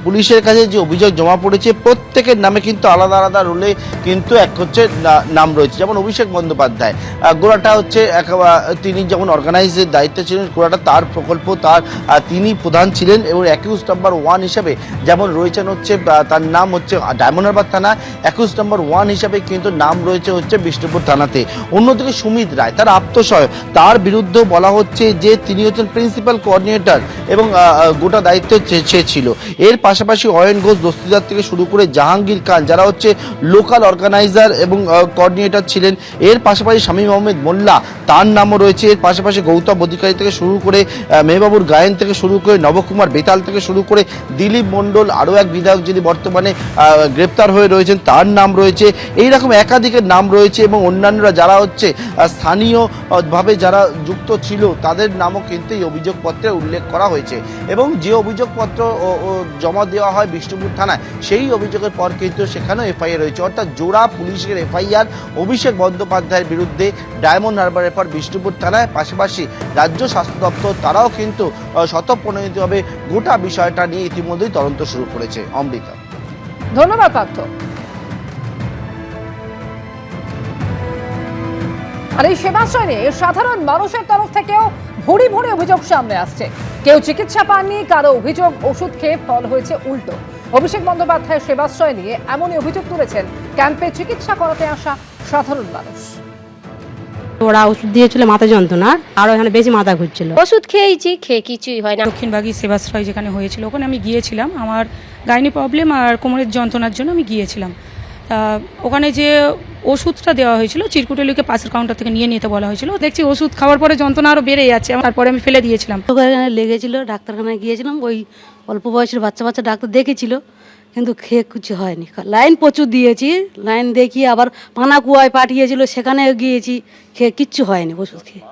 পুলিশের কাছে যে অভিযোগ জমা পড়েছে প্রত্যেকের নামে কিন্তু আলাদা আলাদা রোলে কিন্তু এক হচ্ছে নাম রয়েছে। যেমন অভিষেক বন্দ্যোপাধ্যায়, গোড়াটা হচ্ছে তিনি যখন অর্গানাইজের দায়িত্বে ছিলেন, গোড়াটা তার প্রকল্প, তিনি প্রধান ছিলেন এবং অ্যাকিউজ নাম্বার 1 হিসাবে যেমন রয়েছেন হচ্ছে তার নাম হচ্ছে ডায়মন্ড হারবার থানা, অ্যাকিউজ নাম্বার 1 হিসাবে কিন্তু নাম রয়েছে হচ্ছে বিষ্ণুপুর থানাতে। অন্যদিকে সুমিত রায় তার আত্মসহায়ক, তার বিরুদ্ধে বলা হচ্ছে যে তিনি হচ্ছেন প্রিন্সিপাল কোঅর্ডিনেটর এবং গোটা দায়িত্ব ছিল। এর পাশাপাশি অয়ন ঘোষ দস্তিদার থেকে শুরু করে জাহাঙ্গীর খান যারা হচ্ছে লোকাল অর্গানাইজার এবং কোঅর্ডিনেটর ছিলেন। এর পাশাপাশি শামীম আহমেদ মোল্লা তার নামও রয়েছে। এর পাশাপাশি গৌতম অধিকারী থেকে শুরু করে মেহবাবুর গায়েন থেকে শুরু করে নবকুমার বেতাল থেকে শুরু করে দিলীপ মণ্ডল, আরও এক বিধায়ক যিনি বর্তমানে গ্রেপ্তার হয়ে রয়েছেন তার নাম রয়েছে। এইরকম একাধিকের নাম রয়েছে এবং অন্যান্যরা যারা হচ্ছে স্থানীয়ভাবে যারা যুক্ত ছিল তাদের নামও কিন্তু এই অভিযোগপত্রে উল্লেখ করা হয়েছে। এবং যে অভিযোগপত্র জমা দেওয়া হয় বিষ্ণুপুর থানায় সেই অভিযোগের পর কিন্তু সেখানেও এফআইআর রয়েছে, অর্থাৎ জোড়া পুলিশের এফআইআর অভিষেক বন্দ্যোপাধ্যায়ের বিরুদ্ধে ডায়মন্ড হারবারের পর বিষ্ণুপুর থানায়। পাশাপাশি রাজ্য স্বাস্থ্য দপ্তর তারাও কিন্তু স্বতঃপ্রণোদিতভাবে গোটা বিষয়টা নিয়ে ইতিমধ্যেই তদন্ত শুরু করেছে। অমৃতা, ধন্যবাদ পার্থ। আর এই সেবাশ্রয় নিয়ে সাধারণ মানুষের তরফ থেকেও ভুরি ভুরি অভিযোগ সামনে আসছে। কেউ চিকিৎসা পাননি, কারো অভিযোগ ওষুধ খেয়ে ফল হয়েছে উল্টো। অভিষেক বন্দ্যোপাধ্যায়ের সেবাশ্রয় নিয়ে এমনই অভিযোগ তুলেছেন ক্যাম্পে চিকিৎসা করাতে আসা সাধারণ মানুষ। ওরা ওষুধ দিয়েছিল মাথা যন্ত্রণার, আর এখানে বেশি মাথা ঘুরছিল। ওষুধ খেয়েছি, খেয়ে কিছুই হয় না। দক্ষিণবাগী সেবাশ্রয় যেখানে হয়েছিল ওখানে আমি গিয়েছিলাম, আমার গাইনি প্রবলেম আর কোমরের যন্ত্রণার জন্য আমি গিয়েছিলাম। ওখানে যে ওষুধটা দেওয়া হয়েছিল চিরকুটেলিকে পাশের কাউন্টার থেকে নিয়ে নিতে বলা হয়েছিল। দেখছি ওষুধ খাওয়ার পরে যন্ত্রণা আরও বেড়ে যাচ্ছে, তারপরে আমি ফেলে দিয়েছিলাম। ওখানে লেগেছিল, ডাক্তারখানায় গিয়েছিলাম, ওই অল্প বয়সের বাচ্চা বাচ্চা ডাক্তার দেখেছিল, কিন্তু খেয়ে কিছু হয়নি। লাইন প্রচুর দিয়েছি, লাইন দেখিয়ে আবার পানাকুয়ায় পাঠিয়েছিল, সেখানে গিয়েছি, খেয়ে কিচ্ছু হয়নি। ওষুধ খেয়ে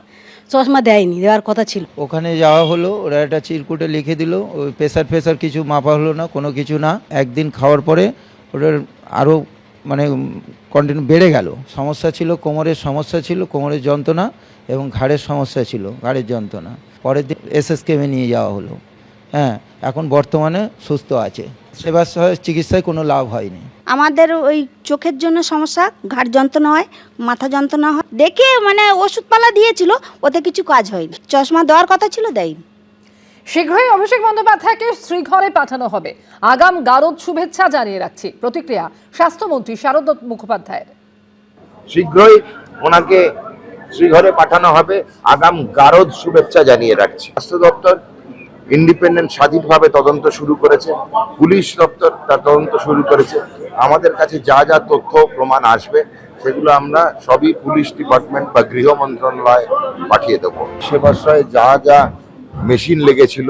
চশমা দেয়নি, দেওয়ার কথা ছিল। ওখানে যাওয়া হলো, ওরা একটা চিরকুটে লিখে দিল, ওই প্রেসার কিছু মাপা হলো না, কোনো কিছু না। একদিন খাওয়ার পরে ওটার আরও মানে কন্টিনিউ বেড়ে গেল। সমস্যা ছিল কোমরের, সমস্যা ছিল কোমরের যন্ত্রণা এবং ঘাড়ের সমস্যা ছিল, ঘাড়ের যন্ত্রণা। পরের দিন এসএসকেএমে নিয়ে যাওয়া হলো। হ্যাঁ, এখন বর্তমানে সুস্থ আছে। সেবাশ্রয় চিকিৎসায় কোনো লাভ হয়নি। আমাদের ওই চোখের জন্য সমস্যা, ঘাড় যন্ত্রণা হয়, মাথা যন্ত্রণা হয়। দেখে মানে ওষুধপালা দিয়েছিল, ওতে কিছু কাজ হয়নি। চশমা দেওয়ার কথা ছিল, দেয়নি। শীঘ্রই অভিষেক বন্দ্যোপাধ্যায়কে শ্রীঘরে পাঠানো হবে, আগাম গারদ শুভেচ্ছা জানিয়ে রাখছি। প্রতিক্রিয়া স্বাস্থ্যমন্ত্রী শারদ মুখোপাধ্যায়ের। শীঘ্রই ওনাকে শ্রীঘরে পাঠানো হবে, আগাম গারদ শুভেচ্ছা জানিয়ে রাখছি। স্বাস্থ্য দপ্তর ইন্ডিপেন্ডেন্ট স্বাধীনভাবে তদন্ত শুরু করেছে, পুলিশ দপ্তর তার তদন্ত শুরু করেছে। আমাদের কাছে যা যা তথ্য প্রমাণ আসবে সেগুলো আমরা সবই পুলিশ ডিপার্টমেন্ট বা গৃহ মন্ত্রণালয়ে পাঠিয়ে দেবো। সেবাশ্রয়ে যা যা মেশিন লেগেছিল,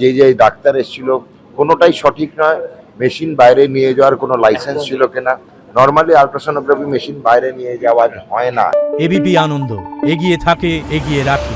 যে ডাক্তার এসেছিল, কোনোটাই সঠিক নয়। মেশিন বাইরে নিয়ে যাওয়ার কোনো লাইসেন্স ছিল কিনা, নর্মালি আল্ট্রাসোনোগ্রাফি মেশিন বাইরে নিয়ে যাওয়া হয় না। এবিপি আনন্দ, এগিয়ে থাকে, এগিয়ে রাখে।